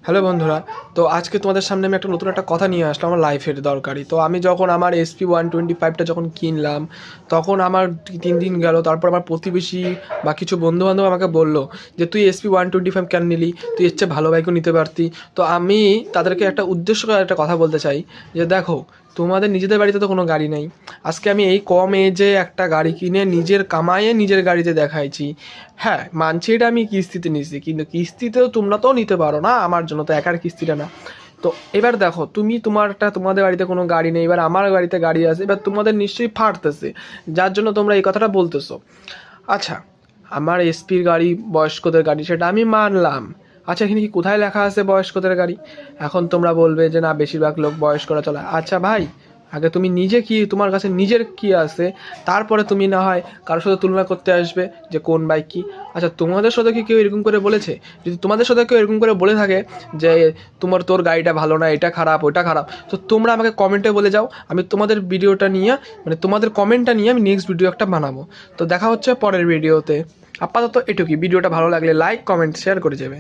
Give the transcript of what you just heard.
Hello বন্ধুরা, তো আজকে তোমাদের সামনে আমি নতুন একটা কথা নিয়ে আসলাম আমার লাইফের দরকারি। তো আমি যখন আমার SP-125টা যখন কিনলাম, তখন আমার 3 দিন গেল। তারপর আমার প্রতিবেশী বা কিছু বন্ধুবান্ধব আমাকে বললো যে তুই SP-125 কেন নিলি, তুই এর চেয়ে ভালো বাইকও নিতে পারতি। তো আমি তাদেরকে একটা উদ্দেশ্য করে একটা কথা বলতে চাই যে দেখো, তোমাদের নিজেদের বাড়িতে তো কোনো গাড়ি নেই। আজকে আমি এই কম এজে একটা গাড়ি কিনে নিজের কামাইয়ে নিজের গাড়িতে দেখাইছি। হ্যাঁ, মানছি এটা আমি কিস্তিতে নিছি, কিন্তু কিস্তিতেও তোমরা তো নিতে পারো না, আমার জন্য তো একার কিস্তিটা না। তো এবার দেখো, তোমাদের বাড়িতে কোনো গাড়ি নেই, এবার আমার বাড়িতে গাড়ি আছে, এবার তোমাদের নিশ্চয়ই ফাটতেছে, যার জন্য তোমরা এই কথাটা বলতেছো। আচ্ছা, আমার এসপির গাড়ি বয়স্কদের গাড়ি, সেটা আমি মানলাম। আচ্ছা, এখানে কি কোথায় লেখা আছে বয়স্কদের গাড়ি? এখন তোমরা বলবে যে না, বেশিরভাগ লোক বয়স্করা চলে। আচ্ছা ভাই, আগে তুমি নিজে কি, তোমার কাছে নিজের কি আছে, তারপরে তুমি না হয় কারোর সাথে তুলনা করতে আসবে যে কোন বাইক কি। আচ্ছা, তোমাদের সাথে কি কেউ এরকম করে বলেছে? যদি তোমাদের সাথে কেউ এরকম করে বলে থাকে যে তোর গাড়িটা ভালো না, এটা খারাপ ওটা খারাপ, তো তোমরা আমাকে কমেন্টে বলে যাও। আমি তোমাদের ভিডিওটা নিয়ে, মানে তোমাদের কমেন্টটা নিয়ে আমি নেক্সট ভিডিও একটা বানাবো। তো দেখা হচ্ছে পরের ভিডিওতে। আপাতত এটুকুই। ভিডিওটা ভালো লাগলে লাইক কমেন্ট শেয়ার করে যাবে।